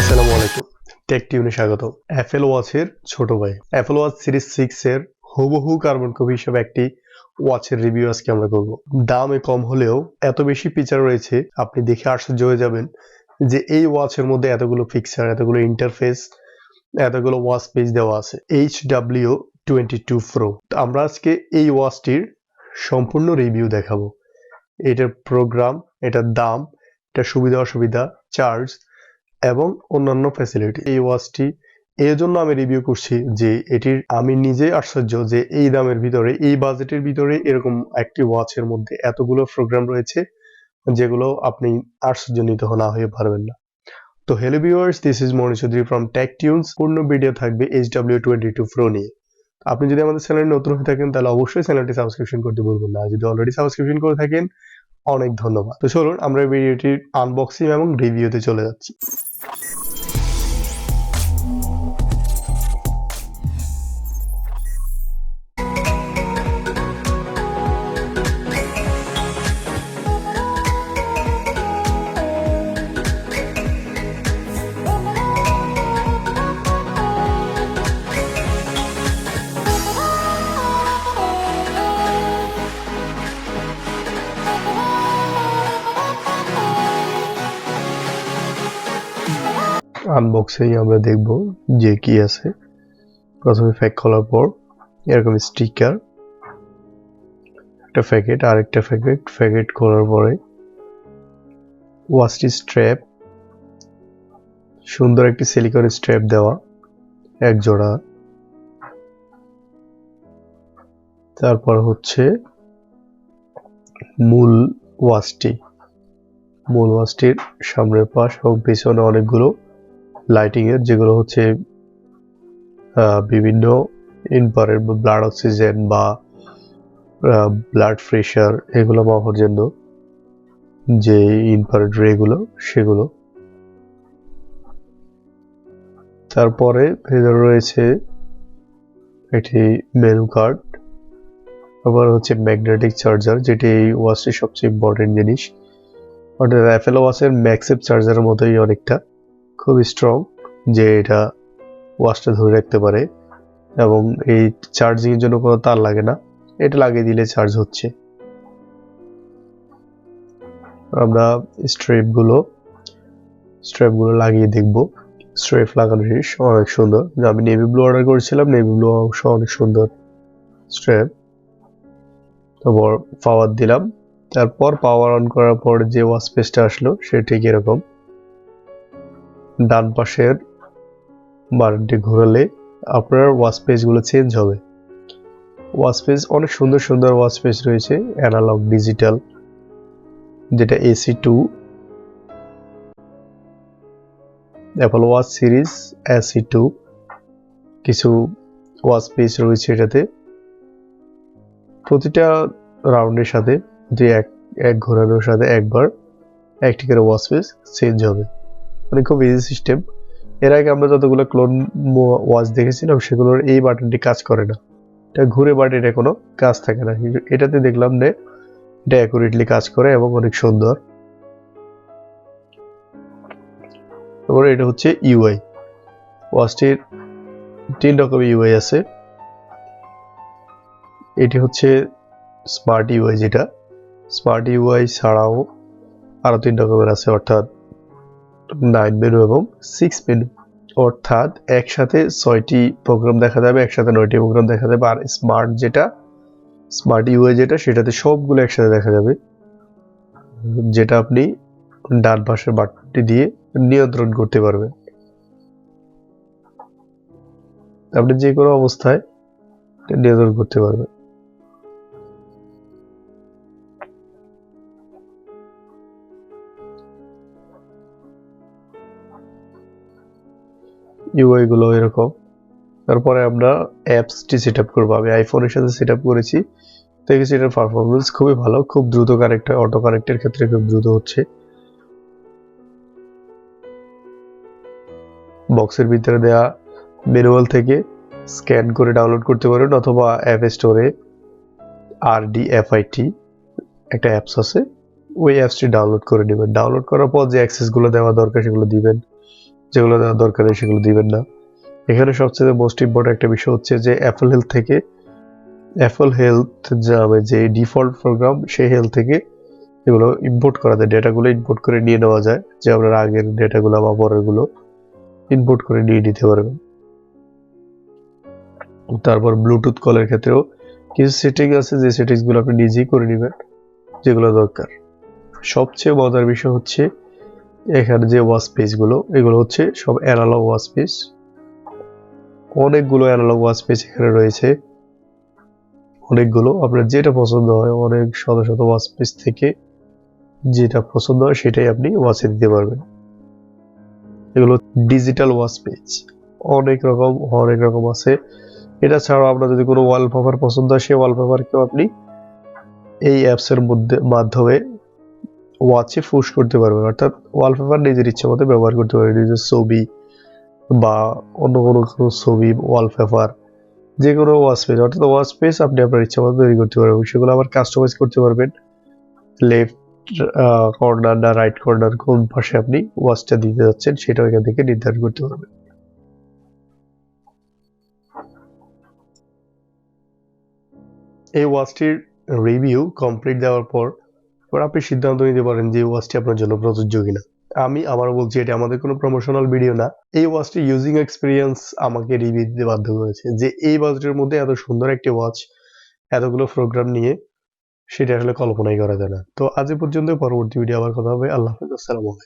আসসালামু আলাইকুম, টেকটিউনে স্বাগত। অ্যাপল ওয়াচের ছোট ভাই অ্যাপল ওয়াচ সিরিজ 6 এর হুবহু কার্বন কপি হিসেবে একটি ওয়াচের রিভিউ আজকে আমরা করব। দামে কম হলেও এত বেশি ফিচার রয়েছে আপনি দেখে আশ্চর্য হয়ে যাবেন যে এই ওয়াচের মধ্যে এতগুলো ফিচার, এতগুলো ইন্টারফেস, এতগুলো ওয়াচ পেজ দেওয়া আছে। HW22 Pro। আমরা আজকে এই ওয়াচটির সম্পূর্ণ রিভিউ দেখাবো, এটার প্রোগ্রাম, এটার দাম, এটার সুবিধা অসুবিধা, চার্জ এবং অন্যান্য ফ্যাসিলিটি। এই ওয়াচটি এই জন্য আমি রিভিউ করছি যে এটির আমি নিজে আশ্চর্য যে এই দামের ভিতরে, এই বাজেটের ভিতরে এরকম একটি ওয়াচের মধ্যে এতগুলো প্রোগ্রাম রয়েছে যেগুলো আপনি আশ্চর্যান্বিত না হয়ে পারবেন না। তো hello viewers, this is Moni Chowdhury from Techtunes. পূর্ণ ভিডিও থাকবে HW22 Pro নিয়ে। আপনি যদি আমাদের চ্যানেলে নতুন হয়ে থাকেন তাহলে অবশ্যই চ্যানেলটি সাবস্ক্রিপশন করতে ভুলবেন না। যদি অলরেডি সাবস্ক্রিপশন করে থাকেন অনেক ধন্যবাদ। তো চলুন আমরা ভিডিওটির আনবক্সিং এবং রিভিউতে চলে যাচ্ছি। আনবক্সিং আমরা দেখব যে কি আছে। প্রথমে প্যাক খোলার পর এরকম স্টিকার, একটা প্যাকেট, আরেকটা প্যাকেট খোলার পরে ওয়াচটি স্ট্র্যাপ, সুন্দর একটি সিলিকন স্ট্র্যাপ দেওয়া এক জোড়া। তারপর হচ্ছে মূল ওয়াচটির সামনের পাশ এবং পিছনে অনেকগুলো লাইটিং এর, যেগুলো হচ্ছে বিভিন্ন ইনফ্রারেড বা ব্লাড অক্সিজেন বা ব্লাড প্রেশার এগুলো মাপার জন্য যে ইনফ্রারেড রেগুলো সেগুলো। তারপরে ভেতরে রয়েছে একটি মেনু কার্ড, আবার হচ্ছে ম্যাগনেটিক চার্জার, যেটি এই ওয়াচটির সবচেয়ে ইম্পর্টেন্ট জিনিস। অর্থাৎ অ্যাপল ওয়াচের ম্যাগসেফ চার্জারের মতোই অনেকটা, খুব স্ট্রং, যে এটা ওয়াচটা ধরে রাখতে পারে এবং এই চার্জিং এর জন্য কোনো তার লাগে না, এটা লাগিয়ে দিলে চার্জ হচ্ছে। আমরা স্ট্র্যাপগুলো লাগিয়ে দেখব। স্ট্র্যাপ লাগানো জিনিস অনেক সুন্দর। আমি নেভি ব্লু অর্ডার করেছিলাম, নেভি ব্লু অংশ অনেক সুন্দর স্ট্র্যাপ। তারপর পাওয়ার দিলাম, তারপর পাওয়ার অন করার পর যে ওয়াচ পেজটা আসলো সে ঠিক এরকম। ডান পাশের বাটনটি ঘোরালে আপনার ওয়াচ পেজগুলো চেঞ্জ হবে। ওয়াচ পেজ অনেক সুন্দর সুন্দর ওয়াচ পেজ রয়েছে, অ্যানালগ, ডিজিটাল, যেটা AC2 Apple watch series AC2 কিছু ওয়াচ পেজ রয়েছে এটাতে। প্রতিটা রাউন্ডের সাথে যে এক ঘোরানোর সাথে একবার একটি করে ওয়াচ পেজ চেঞ্জ হবে। মানে খুব ইজি সিস্টেম। এর আগে আমরা যতগুলো ক্লোন ওয়াচ দেখেছিলাম সেগুলোর এই বাটনটি কাজ করে না, এটা ঘুরে বাট এটা কোনো কাজ থাকে না। এটাতে দেখলাম যে এটা অ্যাকুরেটলি কাজ করে এবং অনেক সুন্দর। তারপরে এটা হচ্ছে ইউআই। ওয়াচটির 3 রকমের ইউআই আছে। এটি হচ্ছে স্মার্ট ইউআই, যেটা স্মার্ট ইউআই ছাড়াও আরো 3 রকমের আছে, অর্থাৎ 9 মেনু এবং 6 মেনু, অর্থাৎ একসাথে 6টি প্রোগ্রাম দেখা যাবে, একসাথে 9টি প্রোগ্রাম দেখা যাবে। আর স্মার্ট ইউআই যেটা, সেটাতে সবগুলো একসাথে দেখা যাবে, যেটা আপনি ডান পাশের বাটনটি দিয়ে নিয়ন্ত্রণ করতে পারবেন। আপনি যে কোনো অবস্থায় নিয়ন্ত্রণ করতে পারবেন। ইউআই গুলো এরকম। তারপরে আমরা অ্যাপসটি সেট আপ করবো। আমি আইফোনের সাথে সেট আপ করেছি, দেখেছি এটার পারফরমেন্স খুবই ভালো, খুব দ্রুত কানেক্ট হয়, অটো কানেক্টের ক্ষেত্রে খুব দ্রুত হচ্ছে। বক্সের ভিতরে দেওয়া ম্যানুয়াল থেকে স্ক্যান করে ডাউনলোড করতে পারেন, অথবা অ্যাপ স্টোরে RDFit একটা অ্যাপস আছে, ওই অ্যাপসটি ডাউনলোড করে নেবেন। ডাউনলোড করার পর যে অ্যাক্সেসগুলো দেওয়া দরকার সেগুলো দিবেন, যেগুলো দেওয়ার দরকার নেই সেগুলো দিবেন না। এখানে সবচেয়ে মোস্ট ইম্পর্টেন্ট একটা বিষয় হচ্ছে যে অ্যাপল হেলথ থেকে যাবে যে ডিফল্ট প্রোগ্রাম সেই হেলথ থেকে এগুলো ইম্পোর্ট করা যায়, ডেটাগুলো ইম্পোর্ট করে নিয়ে নেওয়া যায়, যে আপনার আগের ডেটাগুলো বা পরেরগুলো ইম্পোর্ট করে নিয়ে নিতে পারবেন। তারপর ব্লুটুথ কলের ক্ষেত্রেও কিছু সেটিং আছে, যে সেটিংসগুলো আপনি নিজেই করে নেবেন যেগুলো দরকার। সবচেয়ে মজার বিষয় হচ্ছে এখানে যে ওয়াচ পেজগুলো, এগুলো হচ্ছে সব অ্যানালগ ওয়াচ পেজ। অনেকগুলো অ্যানালগ ওয়াচ পেজ এখানে রয়েছে, অনেকগুলো। আপনার যেটা পছন্দ হয়, অনেক শত শত ওয়াচ পেজ থেকে যেটা পছন্দ হয় সেটাই আপনি ওয়াচে দিতে পারবেন। এগুলো ডিজিটাল ওয়াচ পেজ, অনেক রকম আছে। এটা ছাড়াও আপনার যদি কোনো ওয়ালপেপার পছন্দ হয়, সেই ওয়ালপেপারকেও আপনি এই অ্যাপসের মাধ্যমে ওয়াচে পুশ করতে পারবেন। অর্থাৎ ওয়ালপেপার নিজের ইচ্ছা মতো ব্যবহার করতে পারবেন, নিজের ছবি বা অন্য কোনো ছবি, ওয়ালপেপার, যে কোনো ওয়াচ পেজ, অর্থাৎ ওয়াচ পেজ আপনি আপনার ইচ্ছা মতো তৈরি করতে পারবেন। সেগুলো আবার কাস্টমাইজ করতে পারবেন, লেফট কর্নার না রাইট কর্নার, কোন পাশে আপনি ওয়াচটা দিতে যাচ্ছেন সেটা এখান থেকে নির্ধারণ করতে পারবেন। এই ওয়াচটির রিভিউ কমপ্লিট দেওয়ার পর আপনি সিদ্ধান্ত নিতে পারেন যে এই ওয়াচটি আপনার জন্য প্রযোজ্য কিনা। আমি আবারও বলছি, এটা আমাদের কোনো প্রমোশনাল ভিডিও না। এই ওয়াচটি ইউজিং এক্সপিরিয়েন্স আমাকে রিভিউ দিতে বাধ্য করেছে যে এই বাজেটের মধ্যে এত সুন্দর একটি ওয়াচ, এতগুলো প্রোগ্রাম নিয়ে, সেটা আসলে কল্পনাই করা যায় না। তো আজ পর্যন্ত, পরবর্তী ভিডিও আবার কথা হবে। আল্লাহ হাফেজ, আসসালামু আলাইকুম।